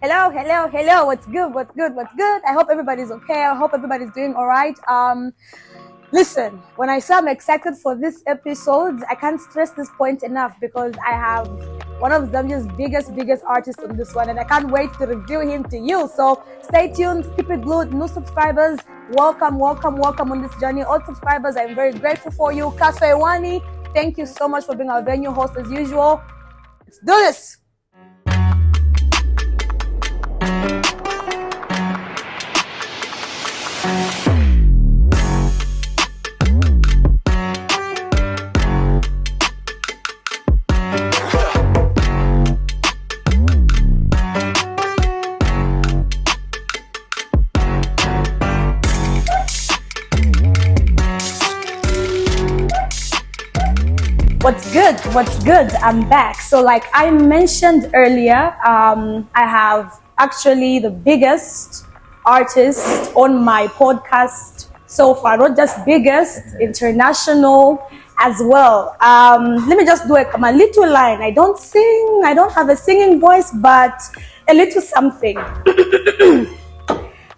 Hello, hello, hello. What's good? What's good? What's good? I hope everybody's okay. I hope everybody's doing all right. Listen, when I say I'm excited for this episode, I can't stress this point enough because I have one of Zambia's biggest artists on this one, and I can't wait to reveal him to you. So stay tuned, keep it glued. New subscribers, welcome on this journey. Old subscribers, I'm very grateful for you. Cafe Wani, thank you so much for being our venue host as usual. Let's do this. What's good? I'm back. So like I mentioned earlier, I have actually the biggest artist on my podcast so far, not just biggest, international as well. Let me just do my little line. I don't sing, I don't have a singing voice, but a little something.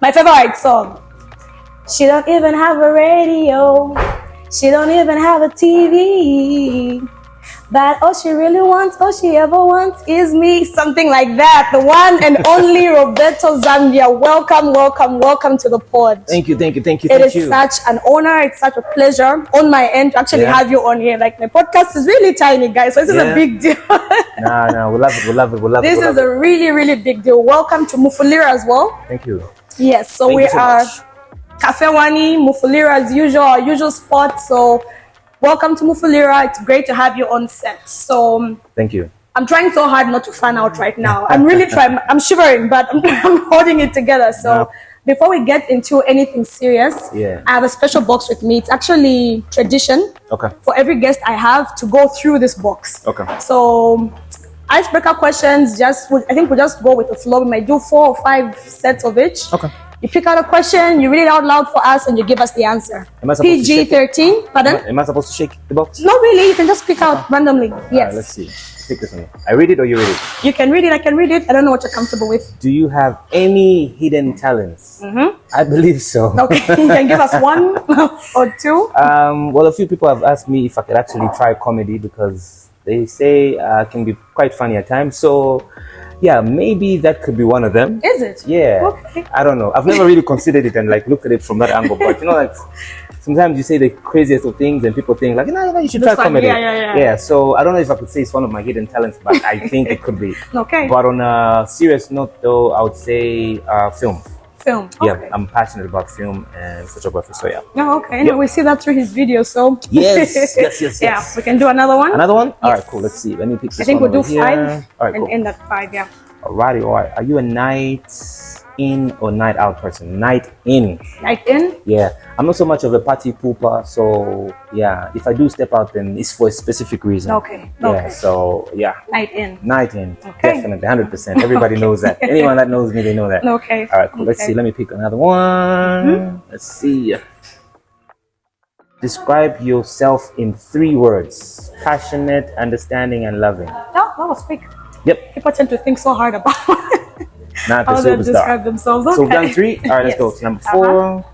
My favorite song. She don't even have a radio. She don't even have a TV. But all she really wants, all she ever wants is me. Something like that. The one and only Roberto Zambia. Welcome to the pod. Thank you. It is such an honor. It's such a pleasure on my end to actually have you on here. Like my podcast is really tiny, guys. So this is a big deal. No, we love it. This is a really big deal. Welcome to Mufulira as well. Thank you. Yes, so we are Cafe Wani, Mufulira as usual, our usual spot. So welcome to Mufulira. It's great to have you on set. So thank you. I'm trying so hard not to fan out right now. I'm really trying. I'm shivering, but I'm holding it together. So before we get into anything serious, I have a special box with me. It's actually tradition for every guest I have to go through this box. So icebreaker questions. I think we'll just go with the flow. We might do 4 or 5 sets of each. You pick out a question, you read it out loud for us, and you give us the answer. PG-13, pardon? Am I supposed to shake the box? No, really. You can just pick out randomly. Yes. Let's see. Pick this one. I read it or you read it? You can read it. I can read it. I don't know what you're comfortable with. Do you have any hidden talents? I believe so. Okay. You can give us 1 or 2. Well, a few people have asked me if I could actually try comedy because they say I can be quite funny at times. So yeah, maybe that could be one of them. Is it? Yeah. Okay. I don't know. I've never really considered it and like looked at it from that angle. But you know, like sometimes you say the craziest of things and people think like, no, you should try comedy. Yeah. So I don't know if I could say it's one of my hidden talents, but I think it could be. Okay. But on a serious note, though, I would say film. Film. Yeah, I'm passionate about film and photography. So yeah. Oh, okay. And we see that through his videos. So yes. Yeah, we can do another one. Another one? Yes. All right, cool. Let's see. Let me pick this one. I think we'll do 5 all right, and end at 5. Yeah. Alrighty, all right. Are you a night in or night out person? Night in. Night in? Yeah. I'm not so much of a party pooper, so yeah. If I do step out, then it's for a specific reason. Okay. Yeah. So yeah. Night in. Night in. Okay. Definitely, 100%. Everybody knows that. Anyone that knows me, they know that. Okay. All right, cool. Let's see. Let me pick another one. Let's see. Describe yourself in 3 words: passionate, understanding, and loving. Oh, that was quick. Yep. People tend to think so hard about how they describe themselves. Okay. So we've done 3. All right, let's go to number 4.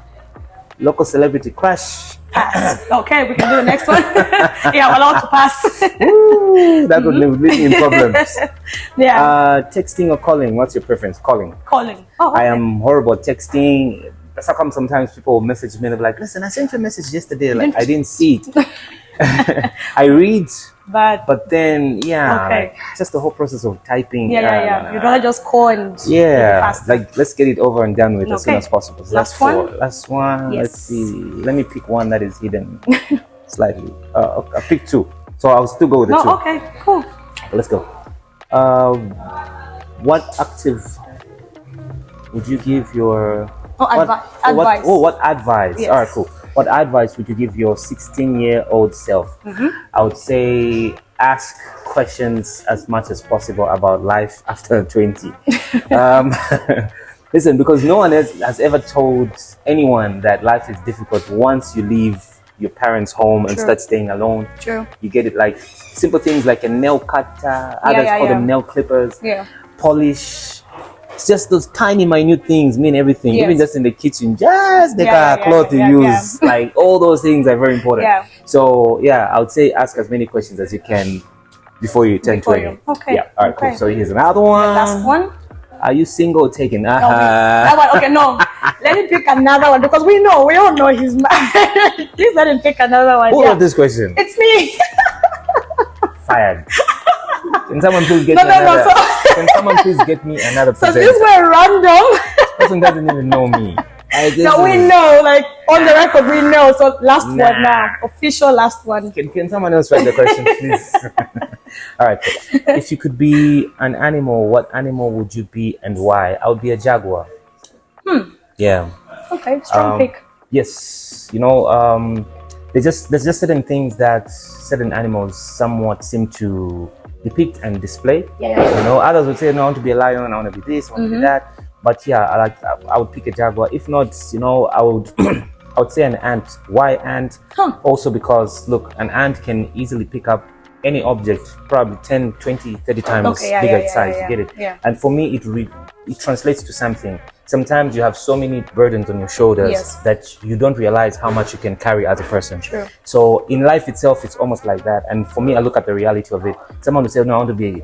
Local celebrity crush. Pass. Okay, we can do the next one. Yeah, we're allowed to pass. Ooh, that would leave me in problems. Yeah. Texting or calling? What's your preference? Calling. Calling. Oh, okay. I am horrible at texting. That's how come sometimes people message me and they're like, listen, I sent you a message yesterday. Like, I didn't see it. I read, but then, like, just the whole process of typing. Yeah. You'd rather just call and like, let's get it over and done with as soon as possible. So last one? Last one. Yes. Let's see. Let me pick one that is hidden slightly. I picked 2. So I'll still go with the 2. Okay, cool. Let's go. What active would you give your... advice. What advice? Yes. All right, cool. What advice would you give your 16-year-old self? I would say ask questions as much as possible about life after 20. Listen, because no one has ever told anyone that life is difficult once you leave your parents' home and start staying alone. True. You get it, like simple things like a nail cutter, others call them nail clippers, polish, It's just those tiny, minute things mean everything. Yes. Even just in the kitchen, just the cloth you use, like all those things are very important. Yeah. So yeah, I would say ask as many questions as you can before you turn 20. Okay. Yeah. All right. Cool. So here's another one. The last one. Are you single or taken? That one. Okay, no. Let me pick another one because we all know he's married. Please let him pick another one. Who wrote this question? It's me. Fired. Can someone please get me another? Can someone please get me another presenter? So this were random. This person doesn't even know me. No, we know, like on the record, we know. So last one now, official last one. Can someone else write the question, please? All right. If you could be an animal, what animal would you be and why? I would be a jaguar. Yeah. Okay, strong pick. Yes. You know, there's just certain things that certain animals somewhat seem to depict and display. Yeah. You know, others would say, no, I want to be a lion, I want to be this, I want to be that. But yeah, I would pick a jaguar. If not, you know, I would I would say an ant. Why ant? Also because look, an ant can easily pick up any object, probably 10, 20, 30 times bigger in size. You get it? Yeah. And for me, it translates to something. Sometimes you have so many burdens on your shoulders that you don't realize how much you can carry as a person. True. So in life itself, it's almost like that. And for me, I look at the reality of it. Someone would say, no, I want to be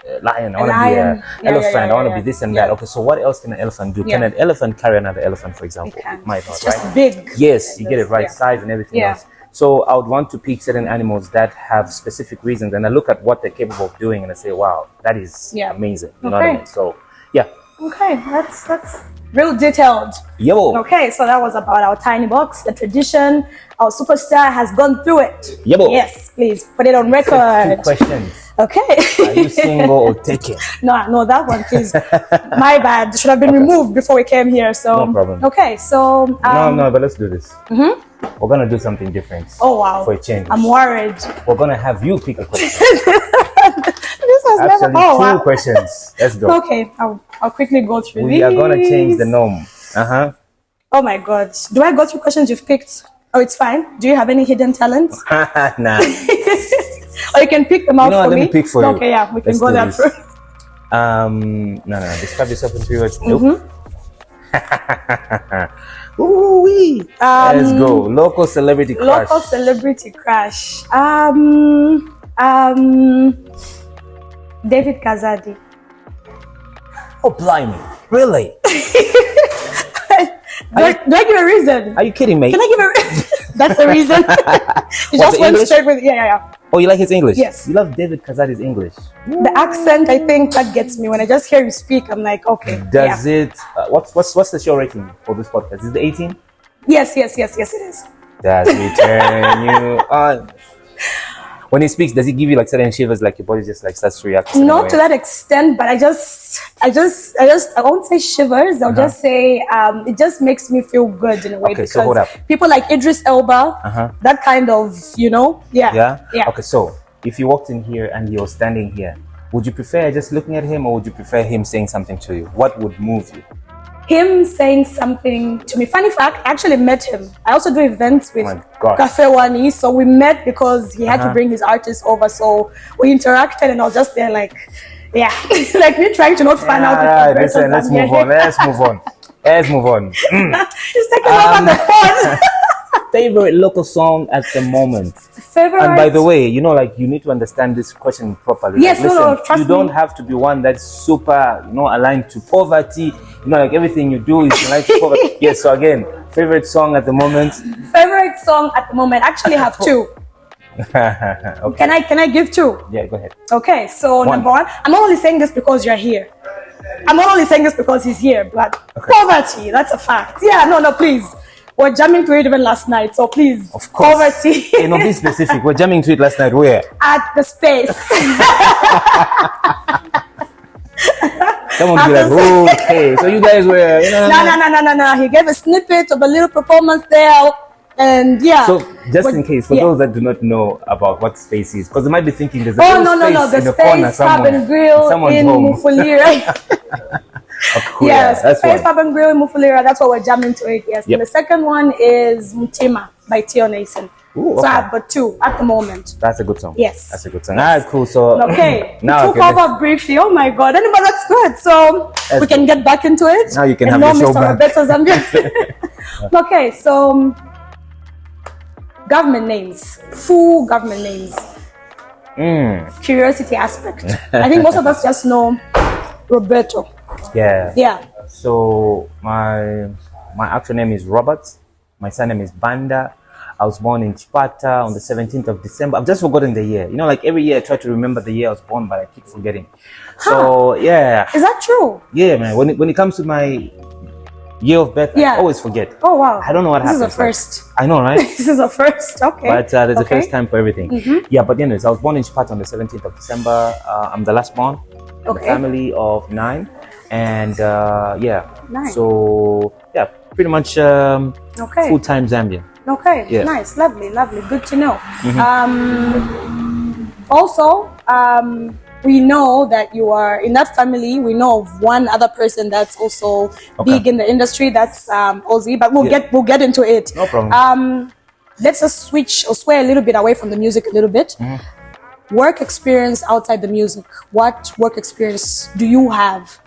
a lion, I want to be an elephant, I want to be this and that. Okay, so what else can an elephant do? Can an elephant carry another elephant, for example? It might not, it's just big. Yes, you get it right, size and everything else. So I would want to pick certain animals that have specific reasons, and I look at what they're capable of doing, and I say, wow, that is amazing. You know what I mean? So yeah. Okay, that's real detailed. Yebo. Okay, so that was about our tiny box, the tradition. Our superstar has gone through it. Yebo. Yes, please put it on record. 2 questions. Okay. Are you single or taken? No, that one, please. My bad. Should have been removed before we came here. So no problem. Okay, so no, but let's do this. We're gonna do something different. Oh wow! For a change, I'm worried. We're gonna have you pick a question. This has Actually, never. 2 questions. Let's go. Okay, I'll quickly go through We are gonna change the norm. Oh my God! Do I go through questions you've picked? Oh, it's fine. Do you have any hidden talents? Nah. Or you can pick them out for me. Let me pick for you. Okay, yeah, we can go there. No. Describe yourself in 3 words. Nope. Ooh-wee. Let's go. Local celebrity crush. Local celebrity crush. David Kazadi. Oh, blimey. Really? Do I give a reason? Are you kidding me? Can I give a reason? That's the reason. You just went straight with yeah. Oh, you like his English? Yes. You love David Kazadi's English? The accent, I think, that gets me. When I just hear him speak, I'm like, okay. Does it... what's the show rating for this podcast? Is it 18? Yes, it is. Does he turn you on? When he speaks, does he give you like certain shivers, like your body just like starts to react? Not to that extent, but I won't say shivers. I'll just say it just makes me feel good in a way. Okay, because so hold up. people like Idris Elba, that kind of, Yeah. Okay, so if you walked in here and you're standing here, would you prefer just looking at him, or would you prefer him saying something to you? What would move you? Him saying something to me. Funny fact, I actually met him. I also do events with Cafe Wani, so we met because he had to bring his artists over. So we interacted, and I was just there like, like me trying to not find out. Listen, let's move on. He's taking over the phone. Favorite local song at the moment? Favorite. And by the way, you need to understand this question properly. Yes, like, trust you don't have to be one that's super, aligned to poverty. Like everything you do is aligned to poverty. Yes. So again, favorite song at the moment? Favorite song at the moment? Actually, have 2. Okay. Can I give 2? Yeah, go ahead. Okay. So number 1, I'm not only saying this because you're here. I'm not only saying this because he's here, but poverty, that's a fact. Yeah. No, please. We're jamming to it even last night, so please. Of course. Poverty. Hey, no, be specific. We're jamming to it last night. Where? At the space. Someone be like, okay. So you guys were, No. He gave a snippet of a little performance there. And So just in case, for those that do not know about what space is, because they might be thinking there's a the space in the corner Space Pub and Grill in Mufulira. Yes, that's Space Pub and Grill in Mufulira. That's what we're jamming to it. Yes. Yep. And the second one is Mutima by Tio Nason. Ooh, okay. So I have but 2 at the moment. That's a good song. Yes. That's a good song. All right, cool. So okay, now we took over briefly. Oh my God, anyway, that's good. So we can get back into it. Now you can and have your show Mr. back. Roberto Zambia. Okay, so government names, full government names. Curiosity aspect. I think most of us just know Roberto. Yeah. Yeah. So my actual name is Robert. My surname is Banda. I was born in Chipata on the 17th of December. I've just forgotten the year. You know, like every year I try to remember the year I was born, but I keep forgetting. So yeah. Is that true? Yeah, man. When it comes to my year of birth, I always forget. Oh wow. I don't know what happens. This is a first. I know, right? This is a first. Okay. But there's a first time for everything. Yeah, but anyways, I was born in Chipata on the 17th of December. I'm the last born. In a family of 9. And yeah. Nice. So yeah, pretty much full-time Zambian. Okay, yeah. Nice, lovely, good to know. Also, we know that you are in that family. We know of one other person that's also big in the industry. That's Ozzy, but we'll get into it. No problem. Let's just sway a little bit away from the music a little bit. Work experience outside the music. What work experience do you have?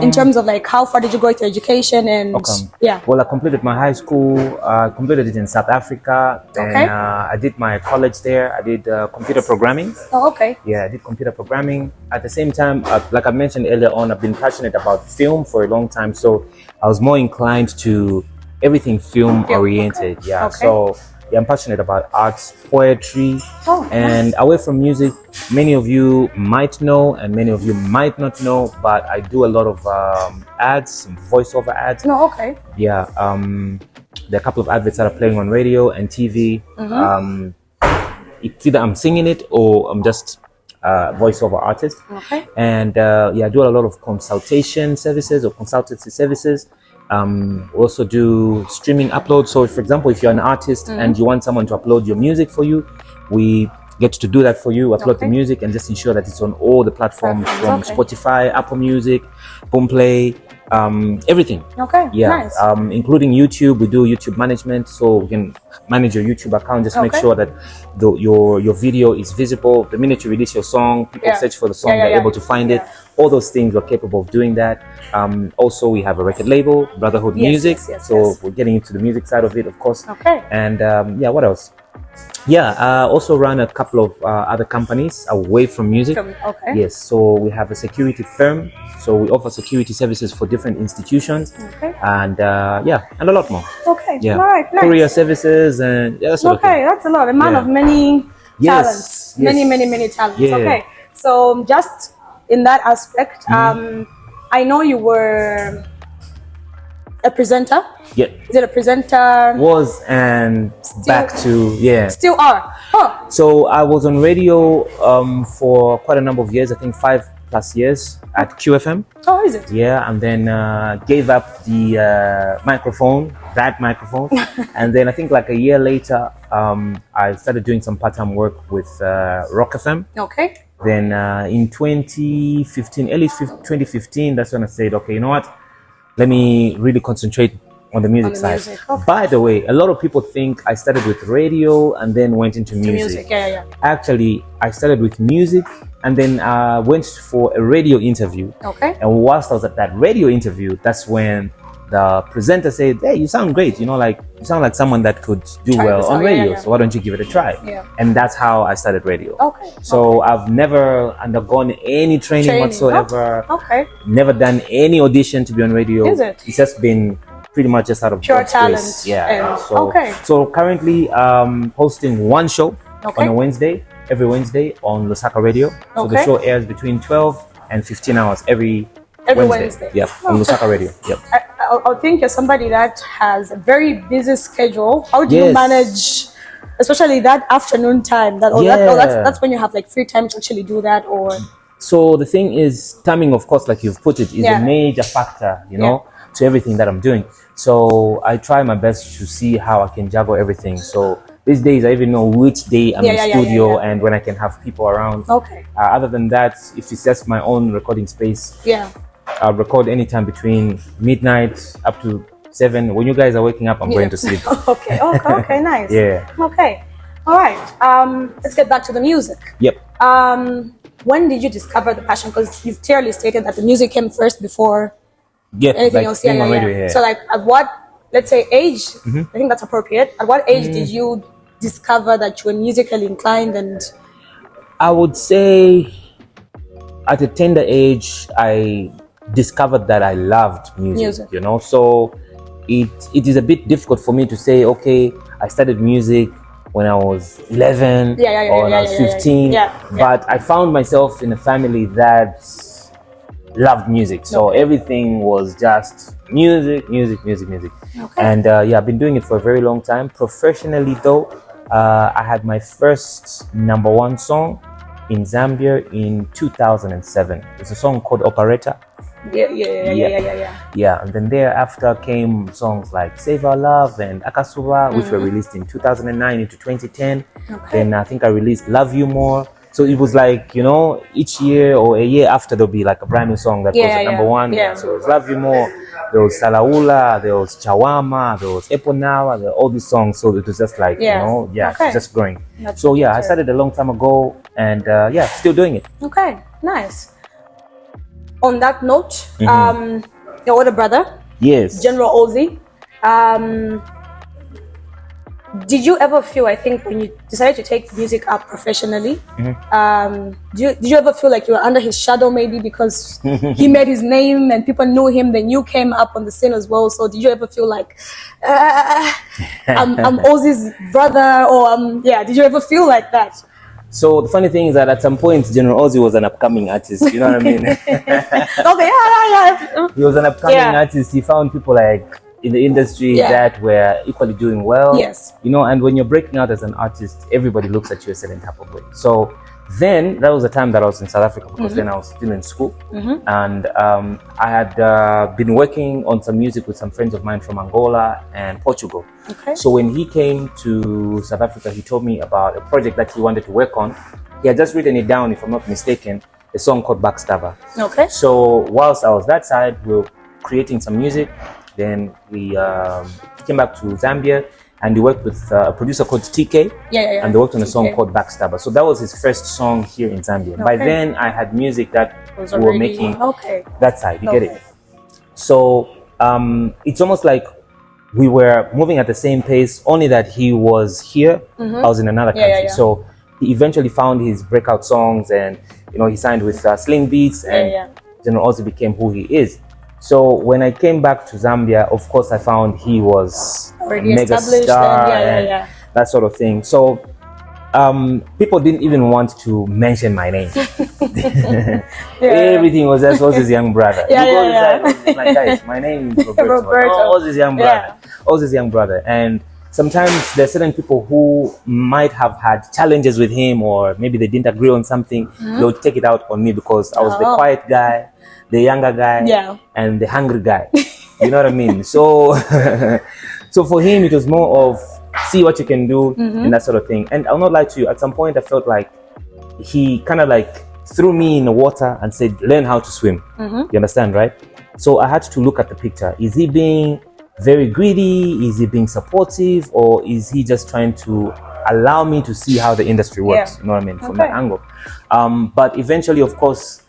In terms of like how far did you go with your education and yeah. Well, I completed my high school. I completed it in South Africa. And I did my college there. I did computer programming. Oh, okay. Yeah, I did computer programming. At the same time, like I mentioned earlier on, I've been passionate about film for a long time. So I was more inclined to everything film oriented. Yeah. Okay. So yeah, I'm passionate about arts, poetry, and away from music. Many of you might know, and many of you might not know, but I do a lot of ads, some voiceover ads. No, okay. Yeah, there are a couple of adverts that are playing on radio and TV. It's either I'm singing it or I'm just a voiceover artist. Okay. And yeah, I do a lot of consultation services or consultancy services. We also do streaming uploads. So for example, if you're an artist and you want someone to upload your music for you, we get to do that for you, upload the music and just ensure that it's on all the platforms from Spotify, Apple Music, Boomplay, everything. Okay, yeah, nice. Including YouTube. We do YouTube management, so we can manage your YouTube account. Just make sure that your video is visible. The minute you release your song, people search for the song, they're able to find it. All those things, we're capable of doing that. Also, we have a record label, Brotherhood Music. So we're getting into the music side of it, of course. Okay. And yeah, what else? Yeah, also run a couple of other companies away from music. Okay. Yes, so we have a security firm. So we offer security services for different institutions. Okay. And yeah, and a lot more. Okay. Yeah. All right. Nice. Courier services and yeah, that's okay. That's a lot. A man of many talents. Yes. Many talents. Yeah. Okay. So just in that aspect, I know you were a presenter. Yeah. Is it a presenter? Was and back to Still are. Oh. So I was on radio for quite a number of years. I think 5+ years at QFM. Oh, is it? Yeah, and then gave up the microphone, and then I think like a year later, I started doing some part-time work with Rock FM. Okay. Then in 2015, early 2015, that's when I said, okay, you know what? Let me really concentrate on the music side. Okay. By the way, a lot of people think I started with radio and then went into music. Yeah. Actually, I started with music and then went for a radio interview. Okay. And whilst I was at that radio interview, that's when the presenter said, hey, you sound great. You know, like you sound like someone that could do well on radio. So why don't you give it a try? Yeah. And that's how I started radio. Okay. So I've never undergone any training whatsoever. Okay. Never done any audition to be on radio. Is it? It's just been pretty much just out of pure God's talent. grace. Yeah. And, so currently hosting one show on a Wednesday, every Wednesday on Lusaka Radio. So the show airs between 12 and 15 hours every Wednesday. Yep, on Lusaka Radio. Yep. I think you're somebody that has a very busy schedule. How do you manage, especially that afternoon time? That's when you have like free time to actually do that, or. So the thing is, timing, of course, like you've put it, is a major factor, you know, to everything that I'm doing. So I try my best to see how I can juggle everything. So these days, I even know which day I'm in studio and when I can have people around. Okay. Other than that, if it's just my own recording space, I record anytime between midnight up to 7. When you guys are waking up, I'm going to sleep. Okay, nice. Yeah. Okay. All right. Let's get back to the music. Yep. When did you discover the passion? Because you've clearly stated that the music came first before anything else. Yeah. So like at what, let's say, age, I think that's appropriate. At what age did you discover that you were musically inclined? And I would say at a tender age, I discovered that I loved music. You know, so it is a bit difficult for me to say, okay, I started music when I was 11 or when I was 15. But I found myself in a family that loved music. So everything was just music. And I've been doing it for a very long time. Professionally though, I had my first #1 song in Zambia in 2007. It's a song called Operator. Yeah, and then thereafter came songs like Save Our Love and Akasuba, which were released in 2009 into 2010. Then I think I released Love You More. So it was like, you know, each year or a year after there'll be like a brand new song that was at #1. So it was Love You More, there was Salaula, there was Chawama, there was Eponawa, there were all these songs. So it was just like, you know, it's just growing. So I started a long time ago and still doing it. Okay, nice. On that note, your older brother, General Ozzy, did you ever feel, I think when you decided to take music up professionally, did you ever feel like you were under his shadow maybe because he made his name and people knew him, then you came up on the scene as well? So did you ever feel like, I'm Ozzy's brother, or did you ever feel like that? So the funny thing is that at some point, General Ozzy was an upcoming artist. You know what I mean? He was an upcoming artist. He found people like in the industry that were equally doing well. You know, and when you're breaking out as an artist, everybody looks at you a certain type of way. So then that was the time that I was in South Africa, because then I was still in school, and I had been working on some music with some friends of mine from Angola and Portugal. So when he came to South Africa, he told me about a project that he wanted to work on. He had just written it down, if I'm not mistaken, a song called Backstabber. So whilst I was that side, we were creating some music. Then we came back to Zambia, and he worked with a producer called TK, and they worked on a song called Backstabber. So that was his first song here in Zambia. By then, I had music that we were making that side. You get it? So it's almost like we were moving at the same pace, only that he was here, I was in another country. So he eventually found his breakout songs, and you know, he signed with Sling Beats, and General Ozzy became who he is. So when I came back to Zambia, of course, I found he was already a mega star and that sort of thing. So people didn't even want to mention my name. Everything was just Ozzy's young brother. Like, guys, my name is Roberto. Ozzy's young brother. Ozzy's young brother. And sometimes there are certain people who might have had challenges with him, or maybe they didn't agree on something. They would take it out on me because I was the quiet guy, the younger guy, and the hungry guy. You know what I mean? So so for him, it was more of see what you can do and that sort of thing. And I'll not lie to you, at some point I felt like he kind of like threw me in the water and said, learn how to swim. You understand, right? So I had to look at the picture. Is he being very greedy? Is he being supportive? Or is he just trying to allow me to see how the industry works? You know what I mean? From that angle. But eventually, of course,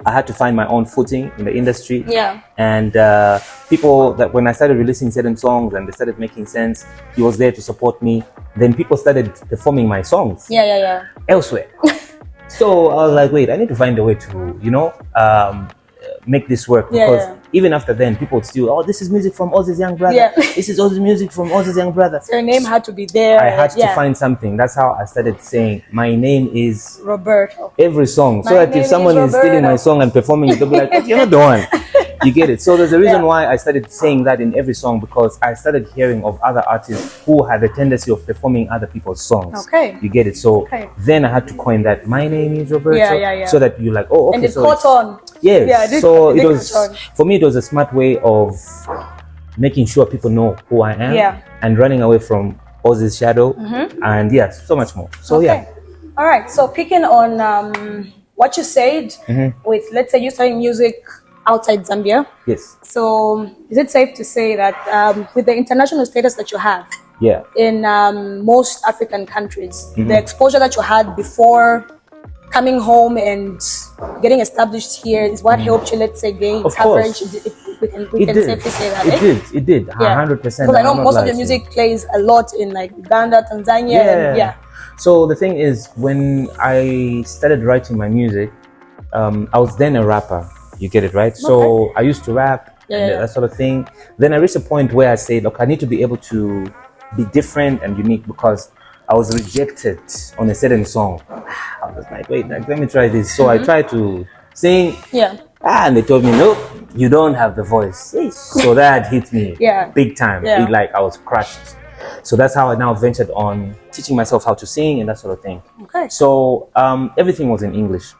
I had to find my own footing in the industry. And people that when I started releasing certain songs and they started making sense, he was there to support me. Then people started performing my songs elsewhere. So I was like, wait, I need to find a way to, you know, make this work, because even after then, people would still, this is music from Ozzy's young brother. This is Ozzy's music from Ozzy's young brother. So your name had to be there. I had to find something. That's how I started saying, my name is Roberto. Every song. So that if someone is stealing my song and performing it, they'll be like, you're not the one. You get it? So there's a reason why I started saying that in every song, because I started hearing of other artists who had the tendency of performing other people's songs. You get it? So then I had to coin that, my name is Roberto, so that you're like, oh, okay. And it caught on. Yes. So it was, for me, it was a smart way of making sure people know who I am and running away from Ozzy's shadow and so much more. So All right. So picking on what you said with, let's say, you starting music outside Zambia. Yes. So is it safe to say that with the international status that you have in most African countries, the exposure that you had before coming home and getting established here is what helped you, let's say, gain coverage? We can safely say that. It did. 100%. Because I know most of your music plays a lot in like Uganda, Tanzania. And, So the thing is, when I started writing my music, I was then a rapper. You get it, right? So I used to rap and that sort of thing. Then I reached a point where I said, look, I need to be able to be different and unique because I was rejected on a certain song. I was like, wait, let me try this. So I tried to sing. And they told me, nope, you don't have the voice. So that hit me big time. Like I was crushed. So that's how I now ventured on teaching myself how to sing and that sort of thing. So everything was in English.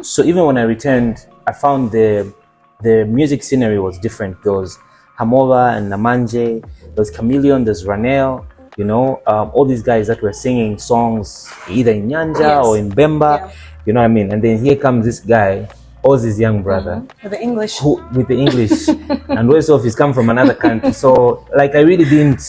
So even when I returned, I found the music scenery was different. There was Hamola and Namanje, there was Chameleon, there's Ranel, you know, all these guys that were singing songs either in Nyanja or in Bemba, you know what I mean? And then here comes this guy, Ozzy's young brother. With the English. And worse off, he's come from another country. So like I really didn't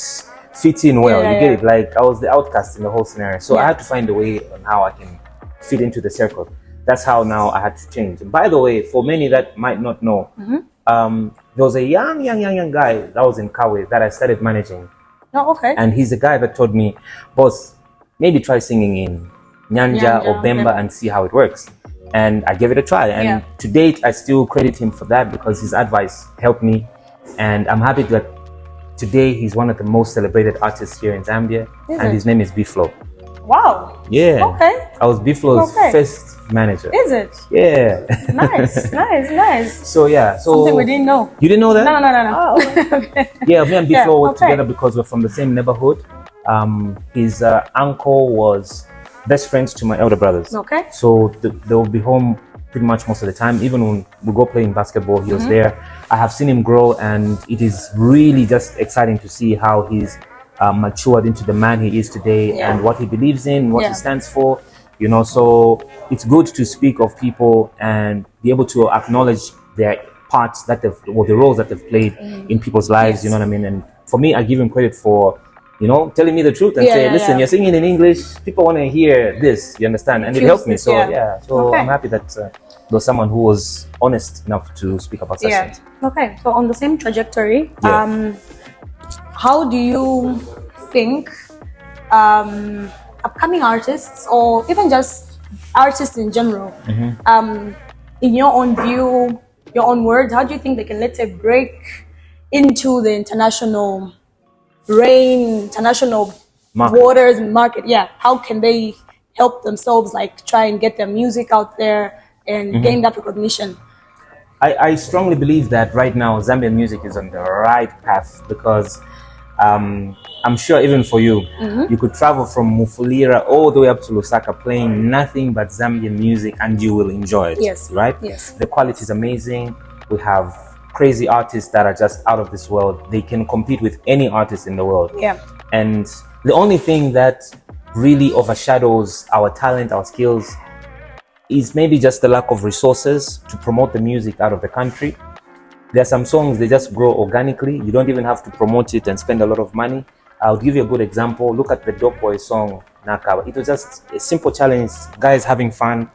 fit in well, you get it? Like I was the outcast in the whole scenario. So I had to find a way on how I can fit into the circle. That's how now I had to change. And by the way, for many that might not know, there was a young guy that was in Kawe that I started managing. And he's the guy that told me, boss, maybe try singing in Nyanja or Bemba and see how it works. And I gave it a try. And to date, I still credit him for that because his advice helped me. And I'm happy that today he's one of the most celebrated artists here in Zambia. And his name is B-Flow. Wow. Yeah. I was B-Flow's first manager. Is it? Yeah. Nice. So something we didn't know. You didn't know that? No. Yeah, me and B-Flow were together because we're from the same neighborhood. His uncle was best friends to my elder brothers. So they will be home pretty much most of the time. Even when we go playing basketball, he was there. I have seen him grow, and it is really just exciting to see how he's matured into the man he is today and what he believes in, what he stands for. You know, so it's good to speak of people and be able to acknowledge their parts that or the roles that they've played in people's lives. You know what I mean? And for me, I give him credit for, you know, telling me the truth and say, listen, you're singing in English. People want to hear this. You understand? And it helped me. So I'm happy that there was someone who was honest enough to speak about such things. So on the same trajectory, how do you think upcoming artists, or even just artists in general, in your own view, your own words, how do you think they can, let's say, break into the international international waters and market? How can they help themselves, like try and get their music out there and gain that recognition? I strongly believe that right now Zambian music is on the right path because I'm sure even for you, you could travel from Mufulira all the way up to Lusaka playing nothing but Zambian music and you will enjoy it. Right? The quality is amazing. We have crazy artists that are just out of this world. They can compete with any artist in the world. And the only thing that really overshadows our talent, our skills, is maybe just the lack of resources to promote the music out of the country. There are some songs, they just grow organically. You don't even have to promote it and spend a lot of money. I'll give you a good example. Look at the Dope Boy song, Nakawa. It was just a simple challenge, guys having fun,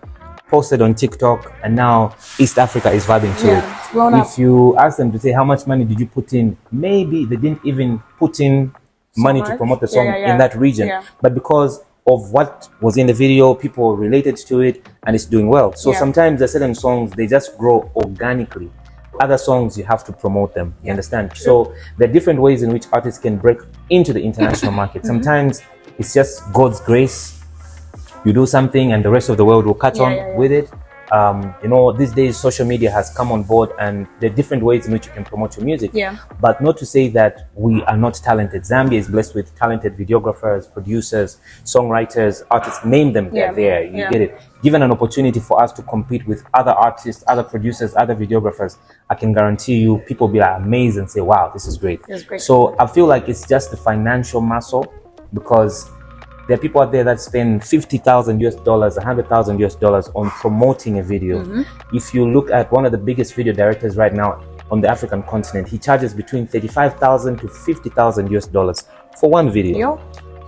posted on TikTok, and now East Africa is vibing to it. If you ask them to say, how much money did you put in? Maybe they didn't even put in money to promote the song in that region. But because of what was in the video, people related to it, and it's doing well. So sometimes there are certain songs, they just grow organically. Other songs, you have to promote them. You understand? So there are different ways in which artists can break into the international market. Sometimes it's just God's grace. You do something and the rest of the world will catch on with it. You know, these days social media has come on board and there are different ways in which you can promote your music. But not to say that we are not talented. Zambia is blessed with talented videographers, producers, songwriters, artists, name them, they're there. You get it? Given an opportunity for us to compete with other artists, other producers, other videographers, I can guarantee you people will be amazed and say, wow, this is great. So I feel like it's just the financial muscle, because There are people out there that spend $50,000 $100,000 on promoting a video. If you look at one of the biggest video directors right now on the African continent, he charges between $35,000 to $50,000 for one video.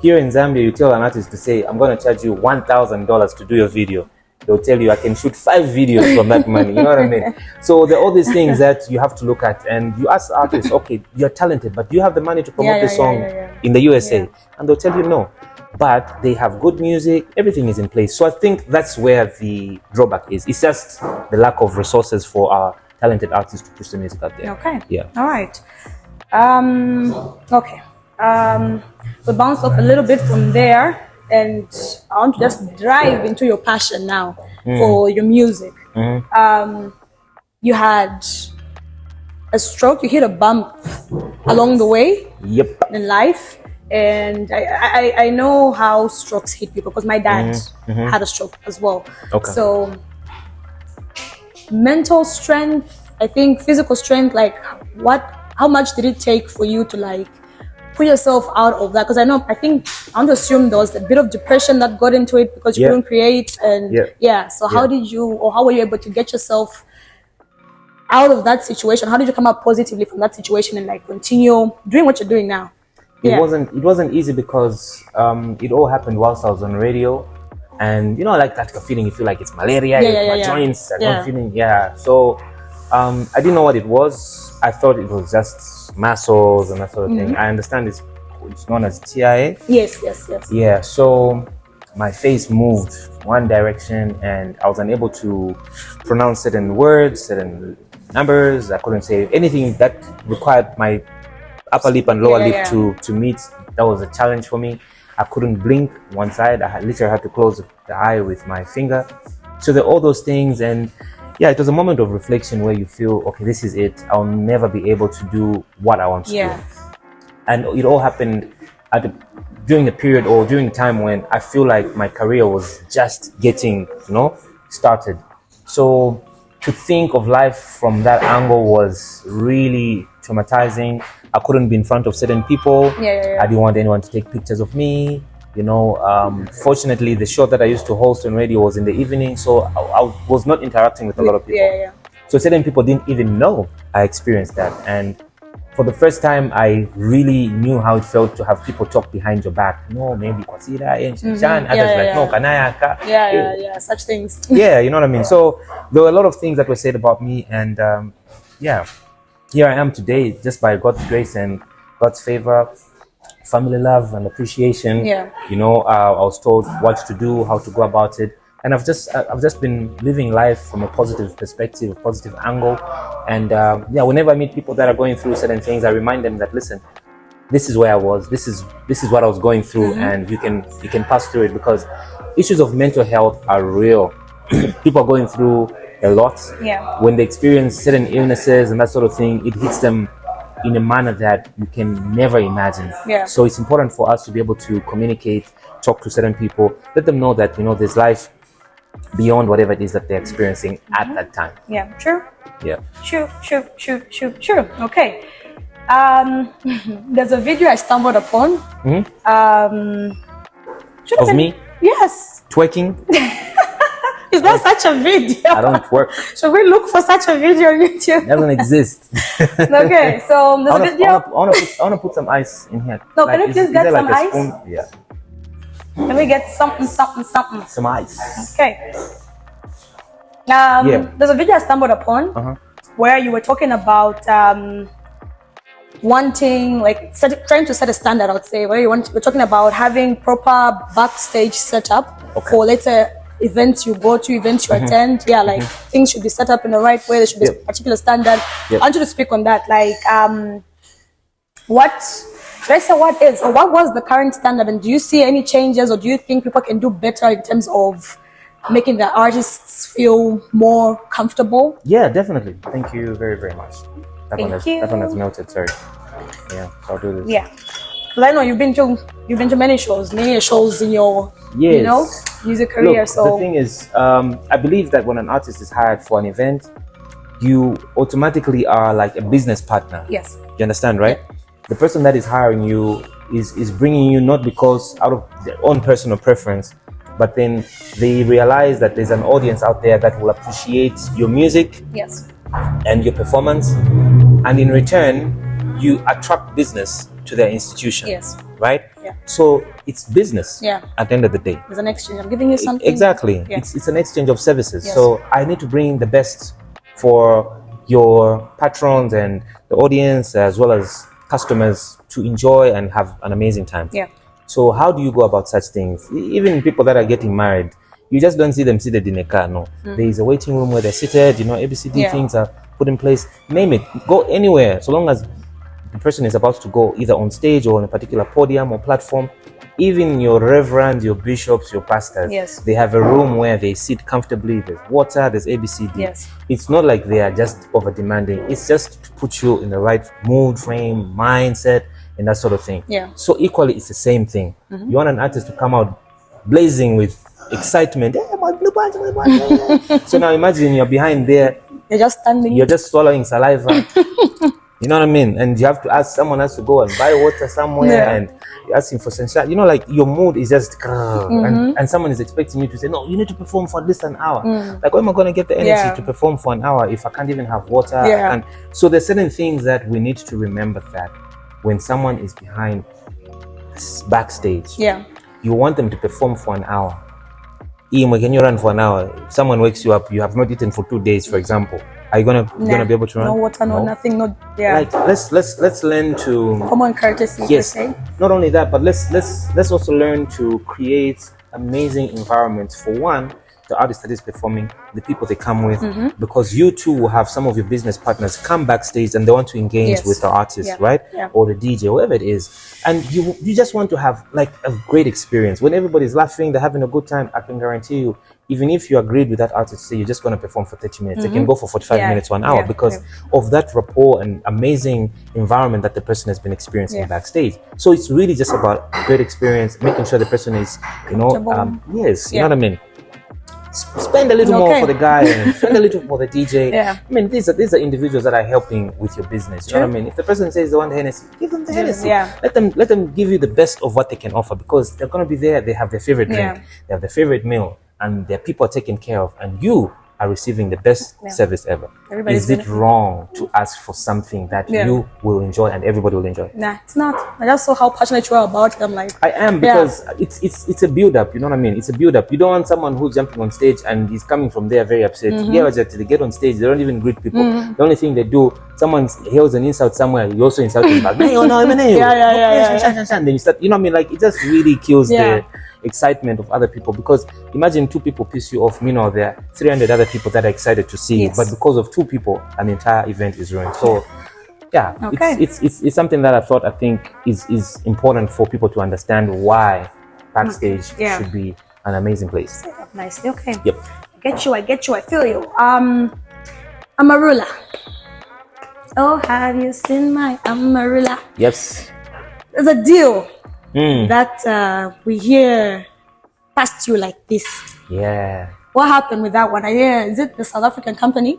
Here in Zambia, you tell an artist to say, I'm going to charge you $1,000 to do your video. They'll tell you, I can shoot 5 videos from that money. You know what I mean? So there are all these things that you have to look at, and you ask artists, okay, you're talented, but do you have the money to promote this song in the USA? And they'll tell you no. But they have good music, everything is in place. So I think that's where the drawback is. It's just the lack of resources for our talented artists to push the music out there. Okay. Yeah. All right. Okay. We'll bounce off a little bit from there, and I want to just dive into your passion now for your music. You had a stroke, you hit a bump along the way in life. And I know how strokes hit people because my dad had a stroke as well. So mental strength, I think physical strength, like how much did it take for you to like put yourself out of that? Because I want to assume there was a bit of depression that got into it because you couldn't create, and so how were you able to get yourself out of that situation? How did you come up positively from that situation and like continue doing what you're doing now? It wasn't easy because it all happened whilst I was on radio, and you know, like that feeling, you feel like it's malaria, my joints, I'm feeling so I didn't know what it was. I thought it was just muscles and that sort of thing. I understand it's known as TIA. Yes. Yeah, so my face moved one direction and I was unable to pronounce certain words, certain numbers. I couldn't say anything that required my upper lip and lower lip to meet. That was a challenge for me. I couldn't blink one side. I literally had to close the eye with my finger. So there are all those things, and it was a moment of reflection where you feel, okay, this is it. I'll never be able to do what I want to do. And it all happened during the period or during the time when I feel like my career was just getting, started. So to think of life from that angle was really traumatizing. I couldn't be in front of certain people. I didn't want anyone to take pictures of me. Fortunately, the show that I used to host on radio was in the evening, so I was not interacting with a lot of people. So certain people didn't even know I experienced that. And for the first time, I really knew how it felt to have people talk behind your back. No, maybe Kwasira, others like, no, Kanaya. Such things. Yeah, you know what I mean? So there were a lot of things that were said about me, and here I am today, just by God's grace and God's favor, family love and appreciation. I was told what to do, how to go about it, and I've just been living life from a positive perspective, a positive angle. And whenever I meet people that are going through certain things, I remind them that, listen, this is where I was, this is what I was going through, and you can pass through it, because issues of mental health are real. People are going through a lot. When they experience certain illnesses and that sort of thing, it hits them in a manner that you can never imagine. So it's important for us to be able to communicate, talk to certain people, let them know that there's life beyond whatever it is that they're experiencing at that time. True. Okay. There's a video I stumbled upon. Of me? Yes. Twerking? Is there such a video? I don't twerk. Should we look for such a video on YouTube? It doesn't exist. Okay, so there's a video. I want to put some ice in here. No, can you please get some ice? Spoon? Yeah. Let me get something. Some ice. Okay. There's a video I stumbled upon where you were talking about wanting, trying to set a standard, I would say, where you're talking about having proper backstage setup for, let's say, events you go to, events you attend. Things should be set up in the right way. There should be a particular standard. I want you to speak on that. What was the current standard, and do you see any changes, or do you think people can do better in terms of making the artists feel more comfortable? Yeah, definitely. Thank you very, very much. That one has melted. Sorry. Yeah, so I'll do this. Yeah, because I know you've been to many shows in your music career. Look, the thing is, I believe that when an artist is hired for an event, you automatically are like a business partner. Yes. You understand, right? The person that is hiring you is bringing you not because out of their own personal preference, but then they realize that there's an audience out there that will appreciate your music and your performance, and in return you attract business to their institution, right? So it's business at the end of the day. There's an exchange. I'm giving you something. Exactly. It's an exchange of services. So I need to bring the best for your patrons and the audience as well as customers to enjoy and have an amazing time. So how do you go about such things? Even people that are getting married, you just don't see them seated in a car. No, there is a waiting room where they're seated. ABCD things are put in place. Name it. Go anywhere, so long as the person is about to go either on stage or on a particular podium or platform. Even your reverends, your bishops, your pastors, they have a room where they sit comfortably. There's water, there's ABCD. It's not like they are just over demanding. It's just to put you in the right mood, frame, mindset, and that sort of thing. So equally, it's the same thing. You want an artist to come out blazing with excitement. So now imagine you're behind there. You're just standing. You're just swallowing saliva. You know what I mean? And you have to ask someone else to go and buy water somewhere, and you're asking for sunshine. Like your mood is just, and someone is expecting you to say, no, you need to perform for at least an hour. Like, where am I going to get the energy to perform for an hour if I can't even have water? And so there's certain things that we need to remember, that when someone is behind backstage, you want them to perform for an hour. Can you run for an hour? If someone wakes you up, you have not eaten for 2 days, for example. Are you gonna be able to run? No water, no nothing, no. Like let's learn to common courtesy. Yes. Not only that, but let's also learn to create amazing environments for one, the artist that is performing, the people they come with, because you too will have some of your business partners come backstage and they want to engage with the artist, right? Or the DJ, whatever it is. And you just want to have like a great experience. When everybody's laughing, they're having a good time, I can guarantee you, even if you agreed with that artist to say you're just going to perform for 30 minutes, they can go for 45 minutes, 1 hour, because of that rapport and amazing environment that the person has been experiencing backstage. So it's really just about a great experience, making sure the person is, you know what I mean? Spend a little more for the guy and spend a little for the DJ. I mean, these are individuals that are helping with your business. You know what I mean? If the person says they want Hennessy, give them the Hennessy. Let them give you the best of what they can offer, because they're going to be there. They have their favorite drink, they have their favorite meal, and their people are taken care of, and you are receiving the best service ever. Is it wrong to ask for something that you will enjoy and everybody will enjoy? Nah, it's not. I just saw how passionate you are about it. I'm like, I am, because it's a build up. You know what I mean? It's a build up. You don't want someone who's jumping on stage and he's coming from there very upset. They get on stage, they don't even greet people. The only thing they do, someone hails an insult somewhere, you also insult them back. Then you start. You know what I mean? Like, it just really kills the excitement of other people, because imagine 2 people piss you off, meanwhile there are 300 other people that are excited to see you, but because of 2 people an entire event is ruined. So it's something that I think is important for people to understand why backstage should be an amazing place. Nicely. Okay. Yep. I get you, I feel you. Amarula. Oh, have you seen my Amarula? Yes. There's a deal that we hear past you like this. Yeah. What happened with that one? Is it the South African company?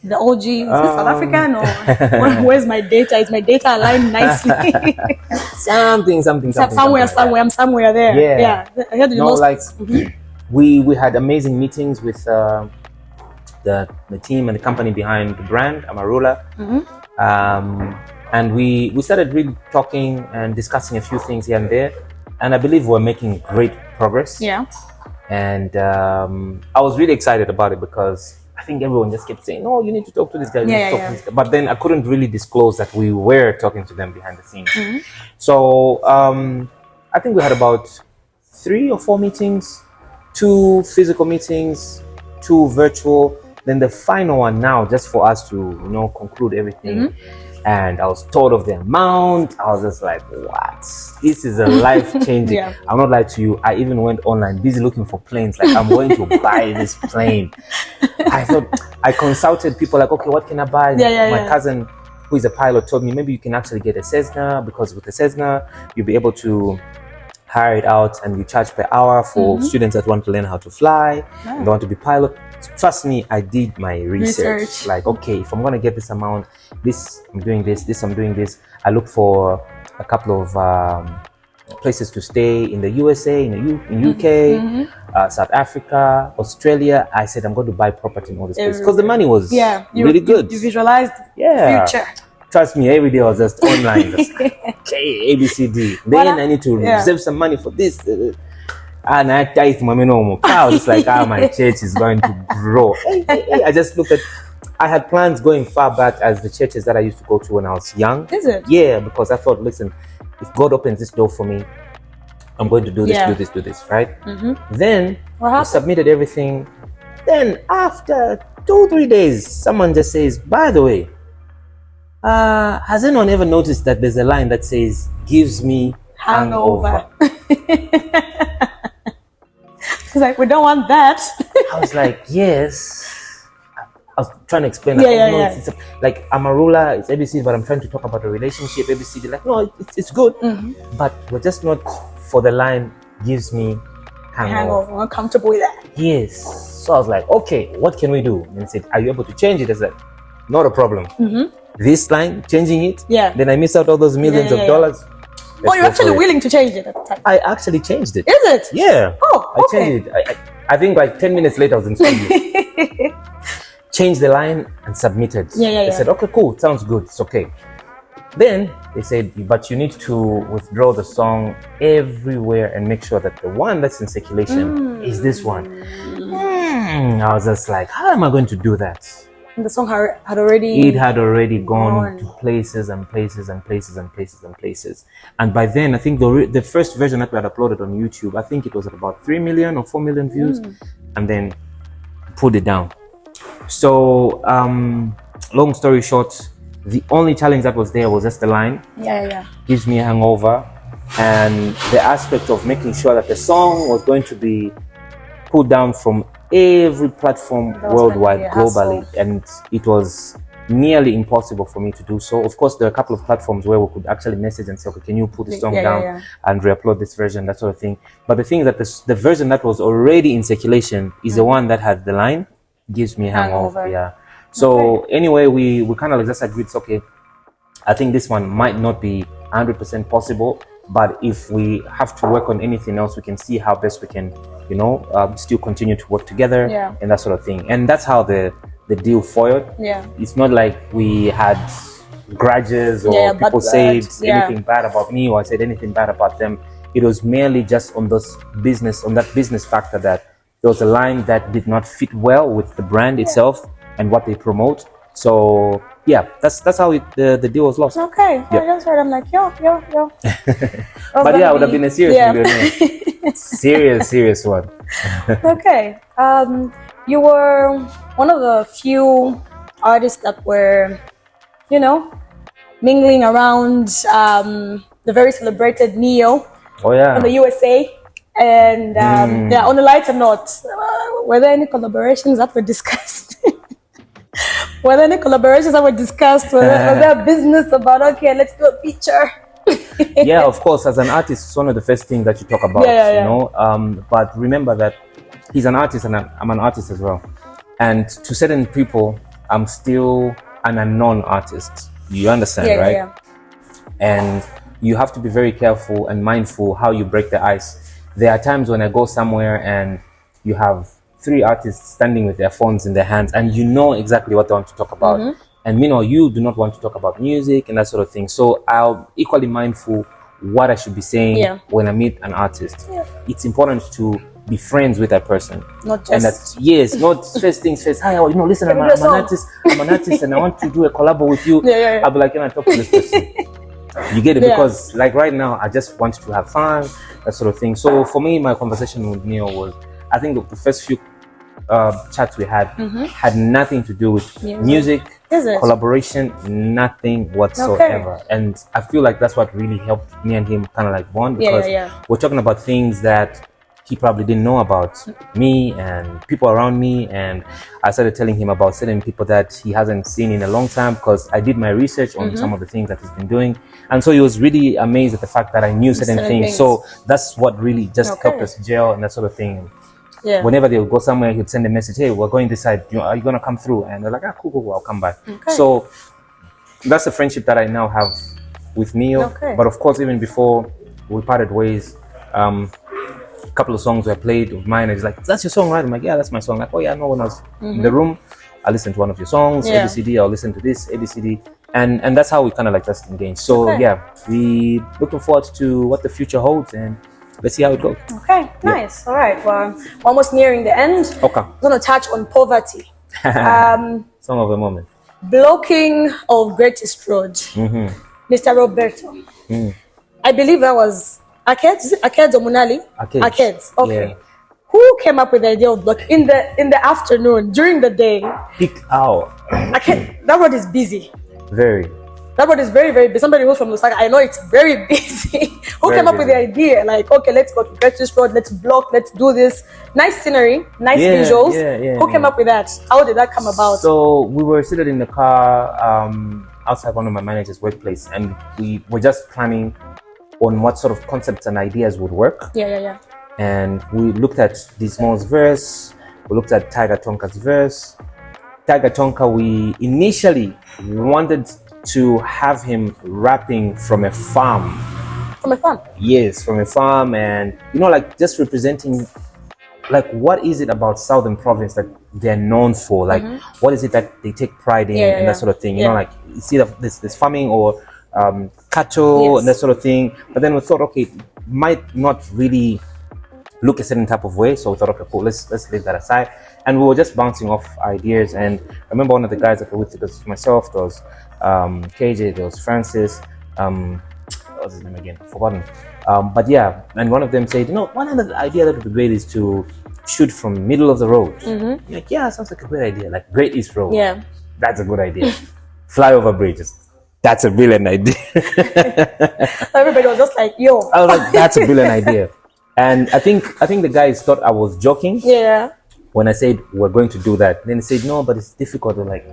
The OG? Is it South African, or where's my data? Is my data aligned nicely? something. I'm somewhere there. Yeah. I heard we had amazing meetings with the team and the company behind the brand Amarula. And we started really talking and discussing a few things here and there. And I believe we're making great progress. Yeah. And I was really excited about it, because I think everyone just kept saying, no, you need to talk to this guy. This guy. But then I couldn't really disclose that we were talking to them behind the scenes. So I think we had about 3 or 4 meetings, 2 physical meetings, 2 virtual. Then the final one now, just for us to, conclude everything. And I was told of the amount. I was just like, what? This is a life-changing. I'm not lying to you. I even went online, busy looking for planes. Like, I'm going to buy this plane. I consulted people like, okay, what can I buy? My cousin, who is a pilot, told me maybe you can actually get a Cessna, because with the Cessna, you'll be able to hire it out and you charge per hour for students that want to learn how to fly and they want to be pilot. Trust me, I did my research. Like, okay, if I'm going to get this amount, I'm doing this, I'm doing this. I look for a couple of places to stay in the USA, in UK, South Africa, Australia. I said, I'm going to buy property in all these places because the money was really good. You visualized the future. Trust me, every day I was just online. Just, okay, ABCD. Then I need to reserve some money for this. And I was just like, my church is going to grow. I just looked at, I had plans going far back as the churches that I used to go to when I was young. Is it? Yeah, because I thought, listen, if God opens this door for me, I'm going to do this, do this, right? Then I submitted everything. Then after 2-3 days, someone just says, by the way, has anyone ever noticed that there's a line that says, gives me hangover? It's like, we don't want that. I was like, yes. I was trying to explain that. It's like, I'm a ruler, it's ABC, but I'm trying to talk about a relationship. ABC, they're like, no, it's good. But we're just not for the line, gives me hangover. I'm comfortable with that. Yes. So I was like, okay, what can we do? And he said, are you able to change it? I said, not a problem. This line, changing it, then I miss out all those millions of dollars. Oh, you're actually willing to change it at the time? I actually changed it. Is it? Yeah. Oh, okay. I changed it. I think like 10 minutes later I was in studio. Changed the line and submitted. They said, okay, cool, it sounds good, it's okay. Then they said, but you need to withdraw the song everywhere and make sure that the one that's in circulation is this one. I was just like, how am I going to do that? And the song had already gone to places and places and places and places and places. And by then, I think the first version that we had uploaded on YouTube, I think it was at about 3 million or 4 million views, and then put it down. So, long story short, the only challenge that was there was just the line. Gives me a hangover, and the aspect of making sure that the song was going to be put down from every platform worldwide, globally, and it was nearly impossible for me to do so. Of course, there are a couple of platforms where we could actually message and say, okay, can you put the song down and re-upload this version, that sort of thing. But the thing is that the version that was already in circulation is the one that had the line, gives me a hangover. So anyway, we kind of just agreed, okay, I think this one might not be 100% possible, but if we have to work on anything else, we can see how best we can, still continue to work together and that sort of thing. And that's how the deal foiled. It's not like we had grudges or people said anything bad about me or I said anything bad about them. It was merely just on that business factor that there was a line that did not fit well with the brand itself and what they promote. So that's how the deal was lost. Okay. I just heard, I'm like, yo. But it would have been a serious millionaire. Serious one. Okay. You were one of the few artists that were, mingling around the very celebrated Neo in the USA. And on a lighter note, were there any collaborations that were discussed? Were there any collaborations that were discussed? Was there a business about, okay, let's do a feature? Yeah, of course. As an artist, it's one of the first things that you talk about, but remember that he's an artist and I'm an artist as well. And to certain people, I'm still an unknown artist. You understand, right? Yeah. And you have to be very careful and mindful how you break the ice. There are times when I go somewhere and you have 3 artists standing with their phones in their hands and you know exactly what they want to talk about. And you do not want to talk about music and that sort of thing. So I'll equally mindful what I should be saying when I meet an artist. It's important to be friends with that person. Not just... And that, not first things first. Hi, listen, I'm an artist and I want to do a collab with you. I'll be like, can I talk to this person? You get it? Because like right now, I just want to have fun, that sort of thing. So for me, my conversation with Neo was, I think the first few chats we had nothing to do with music, collaboration, nothing whatsoever. And I feel like that's what really helped me and him kind of like bond, because we're talking about things that he probably didn't know about me and people around me. And I started telling him about certain people that he hasn't seen in a long time, because I did my research on some of the things that he's been doing. And so he was really amazed at the fact that I knew certain things. So that's what really just helped us gel and that sort of thing. Whenever they would go somewhere, he'd send a message, hey, we're going this side, are you going to come through? And they're like, cool, I'll come by. So that's the friendship that I now have with Neo. But of course, even before we parted ways. A couple of songs were played of mine, and he's like, "That's your song, right?" I'm like, "Yeah, that's my song." Like, "Oh yeah, no, when I was in the room, I listened to one of your songs, ABCD. I'll listen to this ABCD." And that's how we kind of like just engaged. So yeah, we looking forward to what the future holds, and let's see how it goes. Okay, nice. All right, well, almost nearing the end. Okay. I'm going to touch on poverty. Some of the moment. Blocking of Greatest Road. Mr. Roberto. I believe that was Arcades. Is it Arcades or Munali? Arcades. Okay. Yeah. Who came up with the idea of blocking in the afternoon, during the day? Peak hour. That road is busy. Very. That road is very, very busy. Somebody who's from Lusaka, I know it's very busy. Who came up with the idea? Like, okay, let's go to Greatest Road, let's block, let's do this. Nice scenery, nice visuals. Who came up with that? How did that come about? So we were seated in the car outside one of my manager's workplace, and we were just planning on what sort of concepts and ideas would work. And we looked at Dismo's verse, we looked at Tiger Tonka's verse. Tiger Tonka, we initially wanted to have him rapping from a farm. From a farm? Yes, from a farm, and like just representing, like, what is it about Southern Province that they're known for? Like, what is it that they take pride in, and that sort of thing? You know, like, it's either this farming or cattle and that sort of thing. But then we thought, okay, it might not really look a certain type of way, so we thought, okay, cool, let's leave that aside. And we were just bouncing off ideas. And I remember one of the guys that were with it was myself, there was KJ, there was Francis, what was his name again? Forgotten. But yeah, and one of them said, one other idea that would be great is to shoot from middle of the road. Like, yeah, sounds like a great idea. Like Great East Road. Yeah, that's a good idea. Flyover bridges. That's a brilliant idea. Everybody was just like, yo. I was like, that's a brilliant idea. And I think the guys thought I was joking. Yeah. When I said we're going to do that, then they said no, but it's difficult. They're like,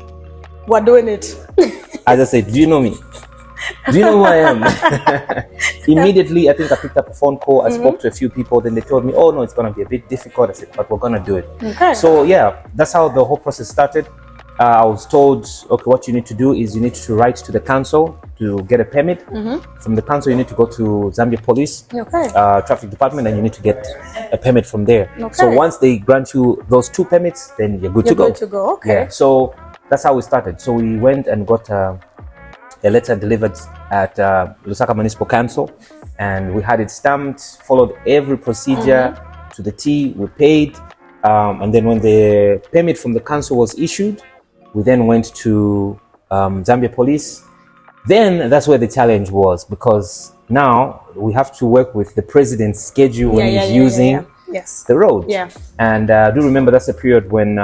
we're doing it. I just said, do you know me? Do you know who I am? Immediately, I think I picked up a phone call. I spoke to a few people. Then they told me, oh no, it's going to be a bit difficult. I said, but we're going to do it. Okay. So yeah, that's how the whole process started. I was told, okay, what you need to do is you need to write to the council to get a permit. From the council, you need to go to Zambia Police, Traffic Department, and you need to get a permit from there. So once they grant you those 2 permits, then you're good to go. Okay. Yeah. So that's how we started. So we went and got a letter delivered at Lusaka Municipal Council, and we had it stamped, followed every procedure to the T. We paid, and then when the permit from the council was issued, we then went to Zambia Police. Then that's where the challenge was, because now we have to work with the president's schedule when he's using the road. Yeah. And I do remember that's the period when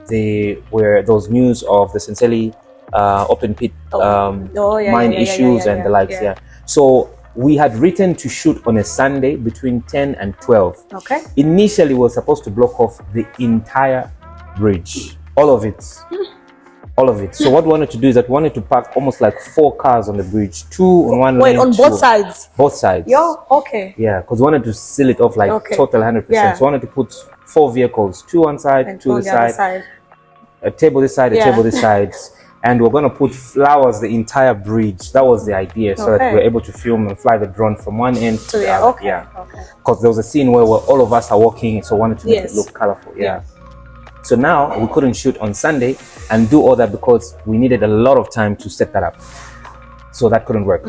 there were those news of the Senseli open pit mine issues and the likes. Yeah. So we had written to shoot on a Sunday between 10 and 12. Okay. Initially, we were supposed to block off the entire bridge, all of it. All of it. So what we wanted to do is that we wanted to park almost like 4 cars on the bridge, 2 on one lane. Wait, on both sides? Both sides. Yo, okay. Yeah, because we wanted to seal it off like total 100%. Yeah. So we wanted to put 4 vehicles, 2 on side, and 2 on the side, a table this side, a table this side. And we're going to put flowers the entire bridge. That was the idea, so that we're able to film and fly the drone from one end to the other. Yeah. Because there was a scene where all of us are walking, so we wanted to make it look colorful. Yeah. So now we couldn't shoot on Sunday and do all that because we needed a lot of time to set that up. So that couldn't work.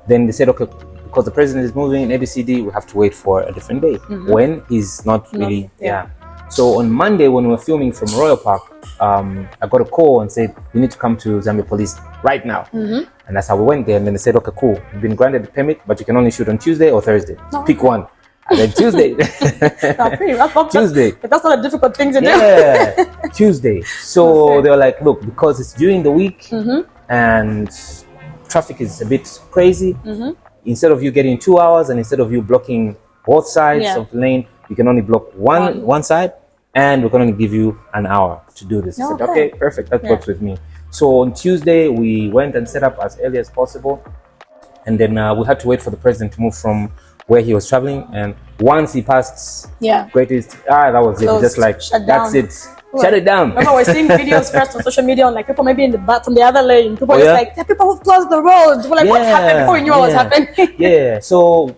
Then they said, okay, because the president is moving in ABCD, we have to wait for a different day when he's not really. So on Monday, when we were filming from Royal Park, I got a call and said, you need to come to Zambia Police right now. And that's how we went there. And then they said, okay, cool, you've been granted the permit, but you can only shoot on Tuesday or Thursday. Pick one. And then Tuesday. Tuesday. But that's not a difficult thing to do. Yeah, Tuesday. So they were like, look, because it's during the week and traffic is a bit crazy, instead of you getting 2 hours and instead of you blocking both sides of the lane, you can only block one side, and we can only give you an hour to do this. I said, okay, perfect, that works with me. So on Tuesday, we went and set up as early as possible. And then we had to wait for the president to move from where he was traveling. And once he passed Great East, that was it. Just like, that's it. Shut it down. Remember, we're seeing videos first on social media on like people maybe in the back from the other lane. People just like, there are people who closed the road. We're like, what's happened? Before we knew what was happening. Yeah. So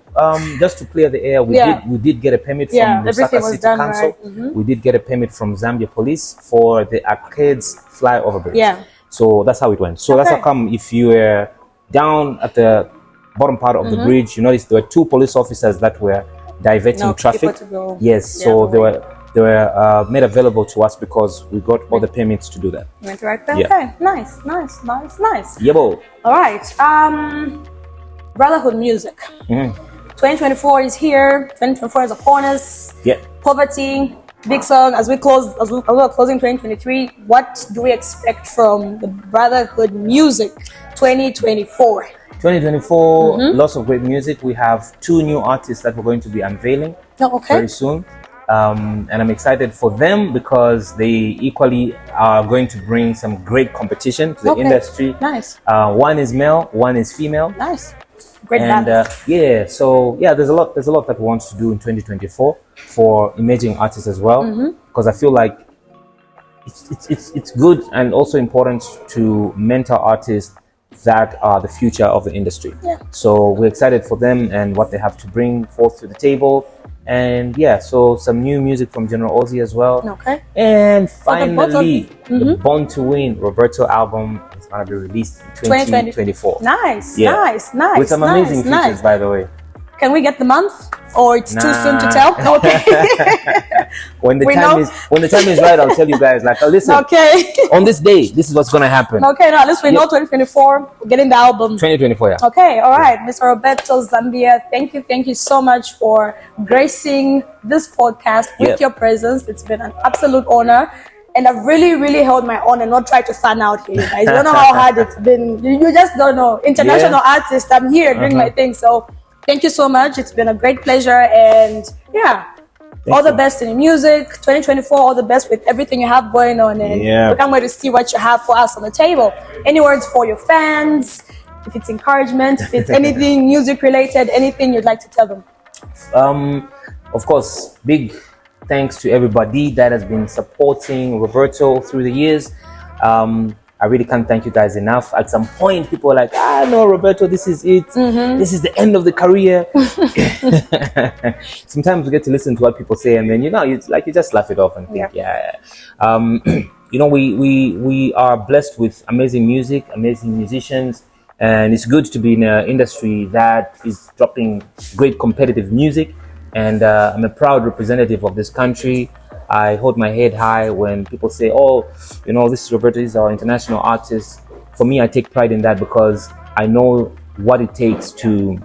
just to clear the air, we did get a permit from Lusaka City Council. Right. We did get a permit from Zambia Police for the arcades flyover bridge. Yeah. So that's how it went. So that's how come if you were down at the bottom part of the bridge, you notice there were 2 police officers that were diverting traffic. Yes. So they were made available to us because we got all the permits to do that. Went right there. Okay. Nice. Yebo. All right. Brotherhood music. 2024 is here. 2024 is upon us. Yeah. Poverty. Big song as we are closing 2023. What do we expect from the Brotherhood music 2024? 2024, lots of great music. We have 2 new artists that we're going to be unveiling very soon. And I'm excited for them because they equally are going to bring some great competition to the industry. Nice. One is male, one is female. Nice. Great balance. There's a lot that we want to do in 2024 for emerging artists as well, because I feel like it's good and also important to mentor artists that are the future of the industry. So we're excited for them and what they have to bring forth to the table. And so some new music from General Ozzy as well. And finally, the Born to Win Roberto album is going to be released in 2024. Nice. With some amazing features, by the way. Can we get the month, or it's too soon to tell? When the time is right, I'll tell you guys. Like, listen. On this day, this is what's gonna happen. At least we know 2024. We're getting the album. 2024. Okay. All right, Mr. Roberto Zambia. Thank you so much for gracing this podcast with your presence. It's been an absolute honor. And I've really held my own and not tried to fan out here. You guys don't know how hard it's been. You just don't know. International artist. I'm here doing my thing. So thank you so much. It's been a great pleasure. And all the best in music. 2024, all the best with everything you have going on. And we can't wait to see what you have for us on the table. Any words for your fans? If it's encouragement, if it's anything music related, anything you'd like to tell them? Of course, big thanks to everybody that has been supporting Roberto through the years. I really can't thank you guys enough. At some point, people are like, no, Roberto, this is it. This is the end of the career. Sometimes we get to listen to what people say, and then you just laugh it off and think, we are blessed with amazing music, amazing musicians, and it's good to be in an industry that is dropping great competitive music. And I'm a proud representative of this country. I hold my head high when people say, this is Roberto, he's our international artist. For me, I take pride in that because I know what it takes to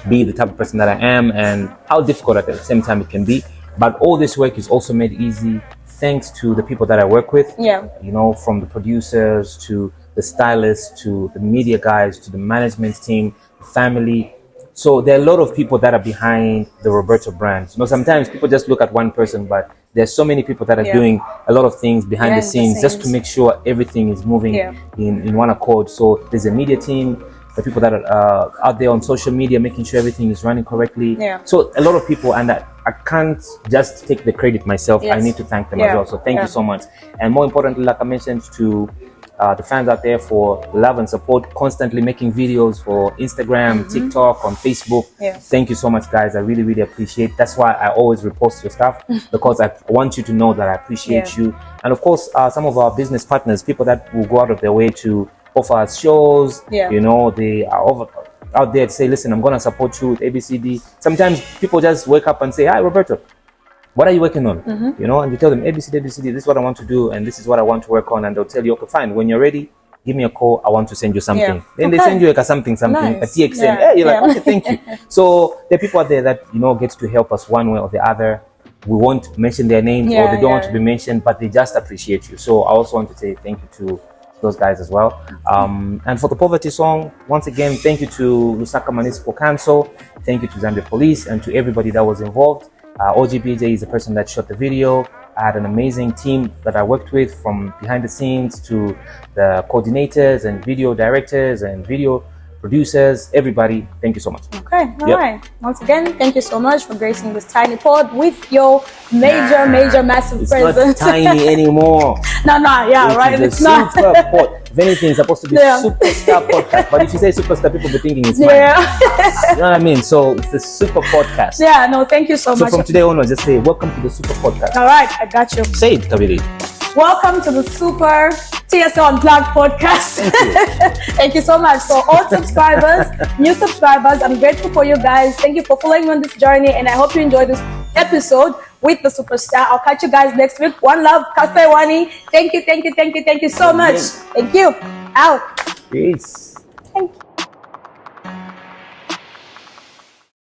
be the type of person that I am and how difficult at the same time it can be. But all this work is also made easy thanks to the people that I work with. From the producers to the stylists to the media guys to the management team, the family. So there are a lot of people that are behind the Roberto brand. Sometimes people just look at one person, but there's so many people that are doing a lot of things behind the scenes just to make sure everything is moving in one accord. So there's a media team, the people that are out there on social media, making sure everything is running correctly. So a lot of people, and I can't just take the credit myself. I need to thank them as well. So thank you so much. And more importantly, like I mentioned, to the fans out there for love and support, constantly making videos for Instagram, TikTok, on Facebook. Thank you so much, guys. I really appreciate it. That's why I always repost your stuff, because I want you to know that I appreciate you. And of course, some of our business partners, people that will go out of their way to offer us shows, they are out there to say, listen, I'm going to support you with ABCD. Sometimes people just wake up and say, hi, Roberto, what are you working on? And you tell them, ABCD, this is what I want to do, and this is what I want to work on. And they'll tell you, okay, fine. When you're ready, give me a call. I want to send you something. Then they send you like a something, nice. A TXN. You're like, okay, thank you. So there are people out there that, get to help us one way or the other. We won't mention their names or they don't want to be mentioned, but they just appreciate you. So I also want to say thank you to those guys as well. And for the poverty song, once again, thank you to Lusaka Municipal Council. Thank you to Zambia Police and to everybody that was involved. OGBJ is the person that shot the video. I had an amazing team that I worked with, from behind the scenes to the coordinators and video directors and video producers, everybody. Thank you so much. Okay, all right. Once again, thank you so much for gracing this tiny pod with your major, massive presence. It's not tiny anymore. It's not. Super pod. If anything, it's supposed to be superstar podcast. But if you say superstar, people be thinking it's mine. You know what I mean? So it's the super podcast. Yeah, no, thank you so much. So from today onwards, just say, welcome to the super podcast. All right, I got you. Say it, Kabiri. Welcome to the Super TSL Unplugged podcast. Thank you so much. So all subscribers, new subscribers, I'm grateful for you guys. Thank you for following me on this journey, and I hope you enjoyed this episode with the superstar. I'll catch you guys next week. One love, Cafe Wani. Thank you so much. Thank you. Out. Peace. Thank you.